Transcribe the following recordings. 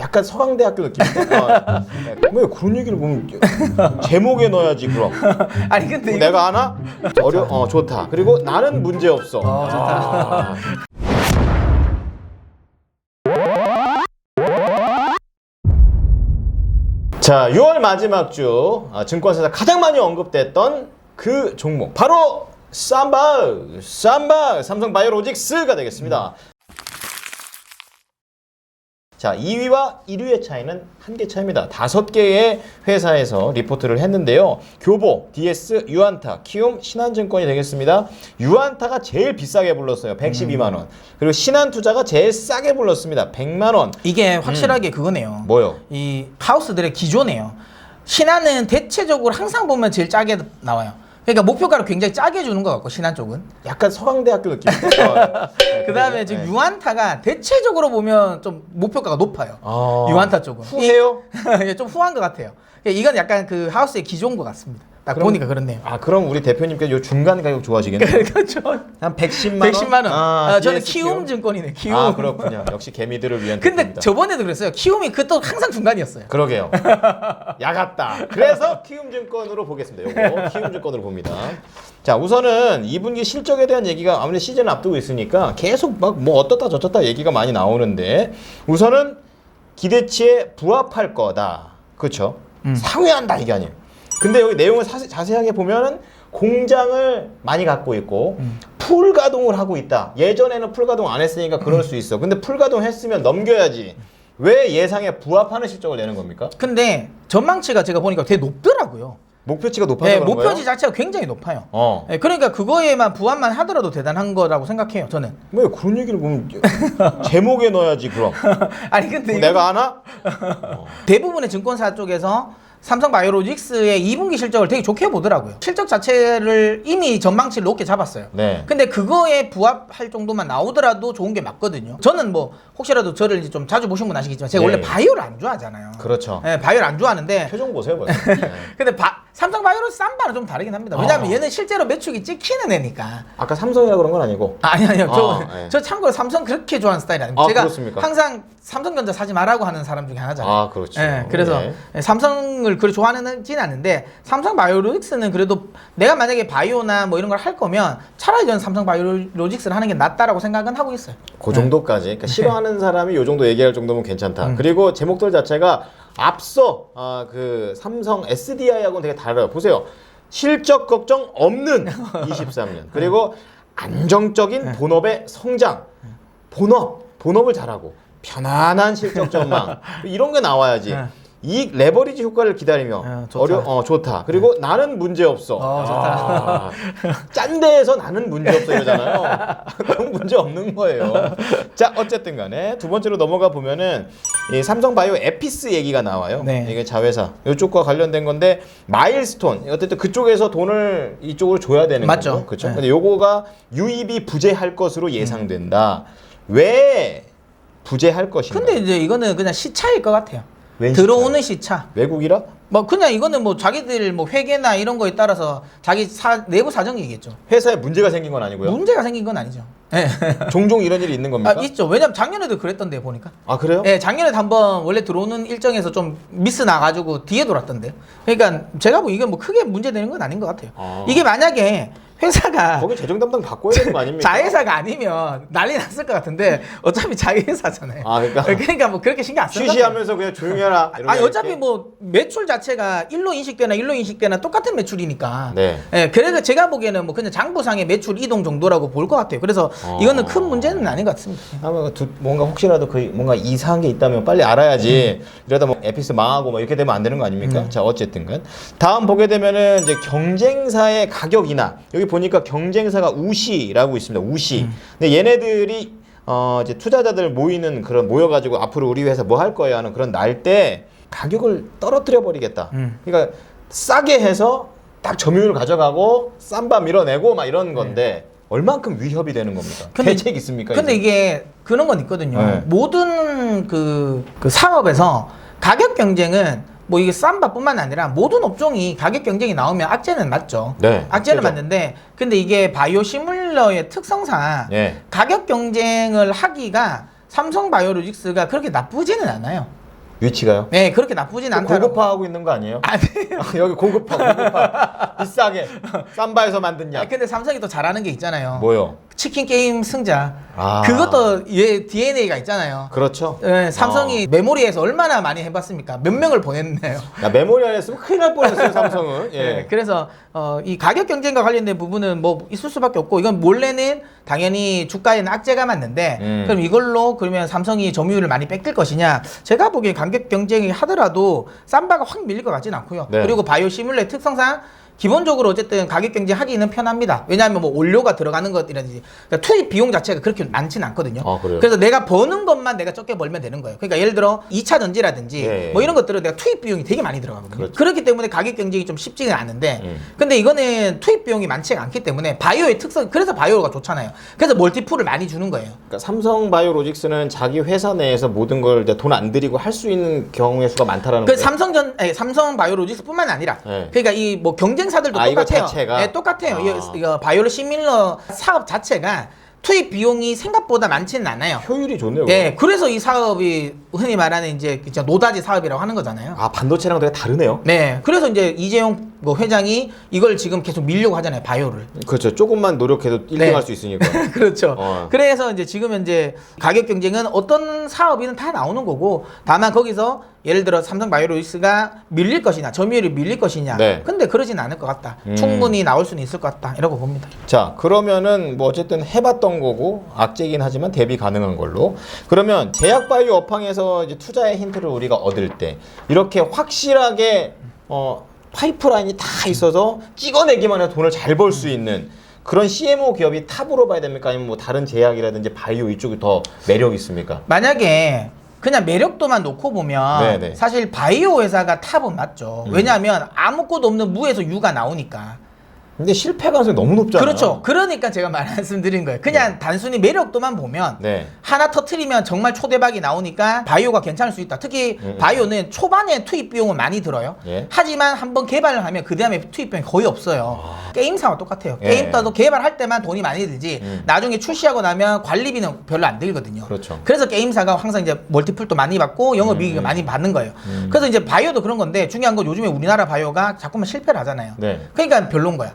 약간 서강대학교 느낌인데. 왜 그런 얘기를 보면 제목에 넣어야지 그럼. 아니 근데 내가 하나 좋다. 그리고 나는 문제 없어. 좋다. 자, 6월 마지막 주 증권사에서 가장 많이 언급됐던 그 종목 바로 삼성 바이오로직스가 되겠습니다. 자, 2위와 1위의 차이는 한 개 차이입니다. 5개의 회사에서 리포트를 했는데요. 교보, DS, 유안타, 키움, 신한증권이 되겠습니다. 유안타가 제일 비싸게 불렀어요. 112만 원. 그리고 신한투자가 제일 싸게 불렀습니다. 100만 원. 이게 확실하게 그거네요. 뭐요? 이 하우스들의 기조네요. 신한은 대체적으로 항상 보면 제일 짜게 나와요. 그러니까 목표가를 굉장히 짜게 주는 것 같고 신한 쪽은 약간 서강대학교 느낌. 그 다음에 지금 유안타가 대체적으로 보면 좀 목표가가 높아요. 유안타 쪽은 후해요? 좀 후한 것 같아요. 이건 약간 그 하우스의 기조인 것 같습니다. 딱 보니까 그렇네요. 그럼 우리 대표님께서 요 중간 가격 좋아하시겠네요. 그렇죠. 한 110만 원? 110만 원. 저는 DS 키움 증권이네. 키움. 그렇군요. 역시 개미들을 위한 근데 대표입니다. 저번에도 그랬어요. 키움이 그또 항상 중간이었어요. 그러게요. 야같다. 그래서 키움증권으로 보겠습니다. 요거 키움증권으로 봅니다. 자, 우선은 2분기 실적에 대한 얘기가 아무래도 시즌을 앞두고 있으니까 계속 막 뭐 어떻다 저떻다 얘기가 많이 나오는데 우선은 기대치에 부합할 거다. 그렇죠? 상회한다 이게 아니에요. 근데 여기 내용을 자세하게 보면은 공장을 많이 갖고 있고 풀 가동을 하고 있다. 예전에는 풀 가동 안 했으니까 그럴 수 있어. 근데 풀 가동 했으면 넘겨야지. 왜 예상에 부합하는 실적을 내는 겁니까? 근데 전망치가 제가 보니까 되게 높더라고요. 목표치가 높아서 네, 그런 거예요? 목표치 자체가 굉장히 높아요. 어. 네, 그러니까 그거에만 부합만 하더라도 대단한 거라고 생각해요, 저는. 왜 그런 얘기를 보면 제목에 넣어야지 그럼. 아니 근데 내가 하나? 대부분의 증권사 쪽에서 삼성 바이오로직스의 2분기 실적을 되게 좋게 보더라고요. 실적 자체를 이미 전망치를 높게 잡았어요. 네. 근데 그거에 부합할 정도만 나오더라도 좋은 게 맞거든요. 저는 뭐 혹시라도 저를 이제 좀 자주 보신 분 아시겠지만 제가 네. 원래 바이오를 안 좋아하잖아요. 그렇죠. 네, 바이오를 안 좋아하는데 표정 보세요, 벌써. 네. 근데 삼성 바이오로직스 쌈바는 좀 다르긴 합니다. 왜냐면 얘는 실제로 매출이 찍히는 애니까. 아까 삼성이라 그런 건 아니고. 아니요. 네. 저 참고로 삼성 그렇게 좋아하는 스타일이 아닙니다. 제가 그렇습니까? 항상 삼성전자 사지 말라고 하는 사람 중에 하나잖아요. 그렇죠. 네, 그래서 네. 삼성을 그렇게 좋아하는지는 않는데 삼성 바이오로직스는 그래도 내가 만약에 바이오나 뭐 이런 걸 할 거면 차라리 저는 삼성 바이오로직스를 하는 게 낫다라고 생각은 하고 있어요. 그 정도까지. 그러니까 싫어하는 사람이 요 정도 얘기할 정도면 괜찮다. 그리고 제목들 자체가 앞서 그 삼성 SDI하고는 되게 달라요. 보세요. 실적 걱정 없는 23년. 그리고 안정적인 본업의 성장. 본업을 잘하고 편안한 실적 전망. 이런 게 나와야지. 이익 레버리지 효과를 기다리며 좋다. 그리고 나는 문제 없어. 좋다. 짠 데에서 나는 문제 없어 이러잖아요. 그럼 문제 없는 거예요. 자, 어쨌든 간에 두 번째로 넘어가 보면은 이 삼성바이오 에피스 얘기가 나와요. 네. 이게 자회사 이쪽과 관련된 건데 마일스톤 어쨌든 그쪽에서 돈을 이쪽으로 줘야 되는 맞죠. 거죠. 그렇죠. 네. 근데 요거가 유입이 부재할 것으로 예상된다. 왜 부재할 것인가? 근데 이제 이거는 그냥 시차일 것 같아요. 웬 들어오는 시차. 외국이라? 뭐 그냥 이거는 뭐 자기들 뭐 회계나 이런 거에 따라서 자기 내부 사정이겠죠. 회사에 문제가 생긴 건 아니고요. 문제가 생긴 건 아니죠. 네. 종종 이런 일이 있는 겁니까? 있죠. 왜냐면 작년에도 그랬던데 보니까. 그래요? 네, 작년에도 한번 원래 들어오는 일정에서 좀 미스 나가지고 뒤에 돌았던데. 그러니까 제가 이게 뭐 크게 문제되는 건 아닌 것 같아요. 이게 만약에 회사가 거기 재정 담당 바꿔야 되는 거 아닙니까? 자회사가 아니면 난리 났을 것 같은데 어차피 자회사잖아요. 그러니까 뭐 그렇게 신경 안 쓰는 쉬쉬하면서 그냥 조용히 해라. 아니 어차피 뭐 매출 자체가 일로 인식되나 똑같은 매출이니까. 네. 예, 그래서 제가 보기에는 뭐 그냥 장부상의 매출 이동 정도라고 볼 것 같아요. 그래서 이거는 큰 문제는 아닌 것 같습니다. 뭔가 혹시라도 뭔가 이상한 게 있다면 빨리 알아야지. 이러다 뭐 에피스 망하고 뭐 이렇게 되면 안 되는 거 아닙니까? 자, 어쨌든간 다음 보게 되면은 이제 경쟁사의 가격이나 여기 보니까 경쟁사가 우시라고 있습니다. 우시. 근데 얘네들이 이제 투자자들 모여가지고 앞으로 우리 회사 뭐 할 거야 하는 그런 날 때 가격을 떨어뜨려 버리겠다. 그러니까 싸게 해서 딱 점유율 가져가고 쌈바 밀어내고 막 이런 건데 얼만큼 위협이 되는 겁니까? 대책 있습니까? 근데 이제? 이게 그런 건 있거든요. 네. 모든 그 사업에서 가격 경쟁은 뭐 이게 쌈바뿐만 아니라 모든 업종이 가격 경쟁이 나오면 악재는 맞죠. 네, 악재는 악재죠. 맞는데 근데 이게 바이오 시뮬러의 특성상 예. 가격 경쟁을 하기가 삼성 바이오로직스가 그렇게 나쁘지는 않아요. 위치가요? 네, 그렇게 나쁘진 않다. 고급화하고 있는 거 아니에요? 아니, 여기 고급화 비싸게 삼바에서 만든 약. 근데 삼성이 또 잘하는 게 있잖아요. 뭐요? 치킨 게임 승자. 아. 그것도 얘 DNA가 있잖아요. 그렇죠. 네, 삼성이 메모리에서 얼마나 많이 해봤습니까? 몇 명을 보냈네요. 야, 메모리 안 했으면 큰일 날 뻔했어요, 삼성은. 예. 네, 그래서 이 가격 경쟁과 관련된 부분은 뭐 있을 수밖에 없고 이건 몰래는 당연히 주가에는 악재가 맞는데 그럼 이걸로 그러면 삼성이 점유율을 많이 뺏길 것이냐? 제가 보기엔 가격 경쟁이 하더라도 삼바가 확 밀릴 것 같지는 않고요. 네. 그리고 바이오시뮬레 특성상 기본적으로 어쨌든 가격 경쟁하기는 편합니다. 왜냐하면 뭐 원료가 들어가는 것이라든지 그러니까 투입 비용 자체가 그렇게 많지는 않거든요. 아, 그래요? 그래서 내가 버는 것만 내가 적게 벌면 되는 거예요. 그러니까 예를 들어 2차 전지라든지 예. 뭐 이런 것들은 내가 투입 비용이 되게 많이 들어가거든요. 그렇죠. 그렇기 때문에 가격 경쟁이 좀 쉽지는 않은데 근데 이거는 투입 비용이 많지가 않기 때문에 바이오의 특성 그래서 바이오가 좋잖아요. 그래서 멀티풀을 많이 주는 거예요. 그러니까 삼성바이오로직스는 자기 회사 내에서 모든 걸 돈 안 들이고 할 수 있는 경우의 수가 많다라는 그 거예요. 삼성 바이오로직스뿐만 아니라 네. 그러니까 이 뭐 경쟁사들도 아, 이거 똑같아요. 자체가? 네, 똑같아요. 아. 이거 바이오 시밀러 사업 자체가 투입 비용이 생각보다 많지는 않아요. 효율이 좋네요. 예, 그래서 이 사업이 흔히 말하는 이제 노다지 사업이라고 하는 거잖아요. 아, 반도체랑 되게 다르네요. 네, 그래서 이제 이재용 뭐 회장이 이걸 지금 계속 밀려고 하잖아요, 바이오를. 그렇죠. 조금만 노력해도 1등 네. 할 수 있으니까. 그렇죠. 어. 그래서 이제 지금 현재 가격 경쟁은 어떤 사업이든 다 나오는 거고, 다만 거기서 예를 들어 삼성 바이오로직스가 밀릴 것이냐, 점유율이 밀릴 것이냐. 네. 근데 그러진 않을 것 같다. 충분히 나올 수는 있을 것 같다. 이라고 봅니다. 자, 그러면은 뭐 어쨌든 해봤던 거고 악재긴 하지만 대비 가능한 걸로. 그러면 제약바이오 업황에서 이제 투자의 힌트를 우리가 얻을 때 이렇게 확실하게 파이프라인이 다 있어서 찍어내기만 해도 돈을 잘 벌 수 있는 그런 CMO 기업이 탑으로 봐야 됩니까? 아니면 뭐 다른 제약이라든지 바이오 이쪽이 더 매력 있습니까? 만약에 그냥 매력도만 놓고 보면 네네. 사실 바이오 회사가 탑은 맞죠. 왜냐하면 아무것도 없는 무에서 유가 나오니까. 근데 실패 가능성이 너무 높잖아요. 그렇죠. 그러니까 제가 말씀드린 거예요. 그냥 단순히 매력도만 보면 네. 하나 터트리면 정말 초대박이 나오니까 바이오가 괜찮을 수 있다. 특히 바이오는 초반에 투입 비용은 많이 들어요. 예. 하지만 한번 개발을 하면 그 다음에 투입 비용이 거의 없어요. 게임사와 똑같아요. 예. 게임사도 개발할 때만 돈이 많이 들지 나중에 출시하고 나면 관리비는 별로 안 들거든요. 그렇죠. 그래서 게임사가 항상 이제 멀티플도 많이 받고 영업이익을 많이 받는 거예요. 그래서 이제 바이오도 그런 건데 중요한 건 요즘에 우리나라 바이오가 자꾸만 실패를 하잖아요. 네. 그러니까 별론 거야.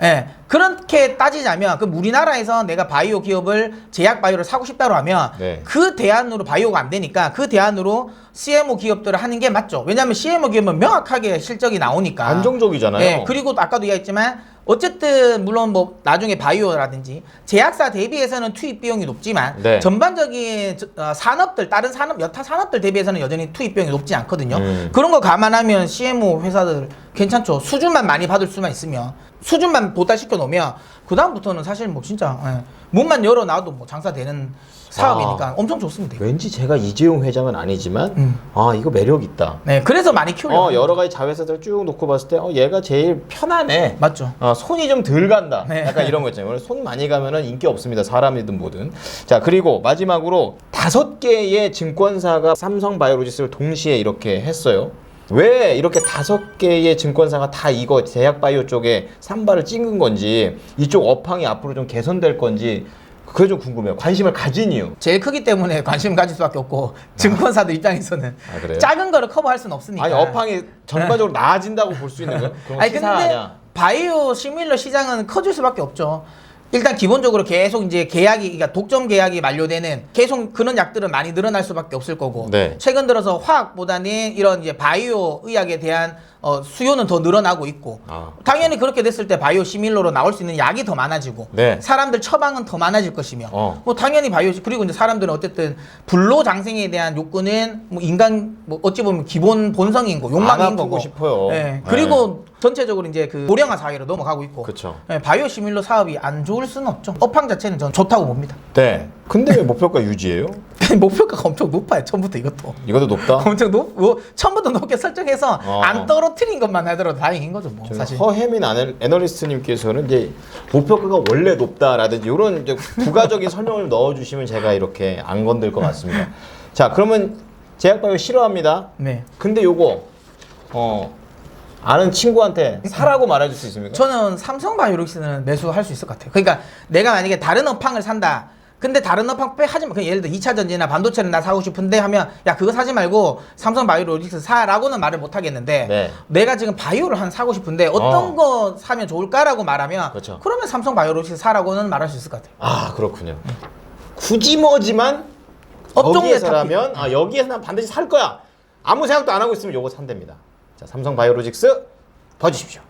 예, 그렇게 따지자면 그 우리나라에서 내가 바이오 기업을 제약 바이오를 사고 싶다고 하면 네. 그 대안으로 바이오가 안 되니까 그 대안으로 CMO 기업들을 하는 게 맞죠. 왜냐하면 CMO 기업은 명확하게 실적이 나오니까 안정적이잖아요. 예, 그리고 아까도 이야기했지만 어쨌든 물론 뭐 나중에 바이오라든지 제약사 대비해서는 투입 비용이 높지만 네. 전반적인 산업들 다른 산업 여타 산업들 대비해서는 여전히 투입 비용이 높지 않거든요. 음. 그런 거 감안하면 CMO 회사들 괜찮죠. 수준만 많이 받을 수만 있으면 수준만 보달시켜 놓으면 그 다음부터는 사실 뭐 진짜 문만 열어놔도 뭐 장사되는 사업이니까 엄청 좋습니다. 왠지 제가 이재용 회장은 아니지만 아 이거 매력 있다. 네, 그래서 많이 키우려고. 여러 가지 자회사들 쭉 놓고 봤을 때 얘가 제일 편하네. 맞죠. 손이 좀 덜 간다. 네. 약간 이런 거 있잖아요. 원래 손 많이 가면은 인기 없습니다. 사람이든 뭐든. 자, 그리고 마지막으로 5개의 증권사가 삼성바이오로직스를 동시에 이렇게 했어요. 왜 이렇게 5개의 증권사가 다 이거 제약바이오 쪽에 삼바를 찍은 건지 이쪽 업황이 앞으로 좀 개선될 건지 그게 좀 궁금해요. 관심을 가진 이유. 제일 크기 때문에 관심 가질 수밖에 없고 증권사들 입장에서는 아, 그래요? 작은 거를 커버할 수는 없으니까. 아니 업황이 전반적으로 나아진다고 볼 수 있는 거예요? 그런 거 아니 시사 근데 아니야? 바이오 시밀러 시장은 커질 수밖에 없죠. 일단 기본적으로 계속 이제 계약이 그러니까 독점 계약이 만료되는 계속 그런 약들은 많이 늘어날 수밖에 없을 거고 네. 최근 들어서 화학보다는 이런 이제 바이오 의학에 대한 수요는 더 늘어나고 있고 당연히 그렇게 됐을 때 바이오 시밀러로 나올 수 있는 약이 더 많아지고 네. 사람들 처방은 더 많아질 것이며 뭐 당연히 바이오 그리고 이제 사람들은 어쨌든 불로 장생에 대한 욕구는 뭐 인간 뭐 어찌 보면 기본 본성인 거 욕망인 안 아프고 거고 싶어요. 네. 그리고 전체적으로 이제 그 고령화 사회로 넘어가고 있고 그쵸. 네, 바이오 시밀러 사업이 안 좋을 수는 없죠. 업황 자체는 전 좋다고 봅니다. 네. 근데 왜 목표가 유지예요? 목표가가 엄청 높아요. 처음부터 이것도. 이것도 높다? 엄청 처음부터 높게 설정해서 안 떨어뜨린 것만 하더라도 다행인 거죠. 뭐 사실. 허혜민 애널리스트님께서는 이제 목표가가 원래 높다라든지 이런 이제 부가적인 설명을 넣어주시면 제가 이렇게 안 건들 것 같습니다. 자, 그러면 제약바이오 싫어합니다. 네. 근데 요거 아는 친구한테 사라고 말해줄 수 있습니까? 저는 삼성 바이오로직스는 매수할 수 있을 것 같아요. 그러니까 내가 만약에 다른 업황을 산다. 근데 다른 업황 하지 마. 그냥 예를 들어 2차 전지나 반도체를 나 사고 싶은데 하면 야 그거 사지 말고 삼성 바이오로직스 사라고는 말을 못 하겠는데 네. 내가 지금 바이오를 한 사고 싶은데 어떤 거 사면 좋을까라고 말하면 그렇죠. 그러면 삼성 바이오로직스 사라고는 말할 수 있을 것 같아요. 아 그렇군요. 굳이 뭐지만 업종에 여기에서라면 여기에서 난 반드시 살 거야. 아무 생각도 안 하고 있으면 요거 산답니다. 자 삼성 바이오로직스 봐주십시오.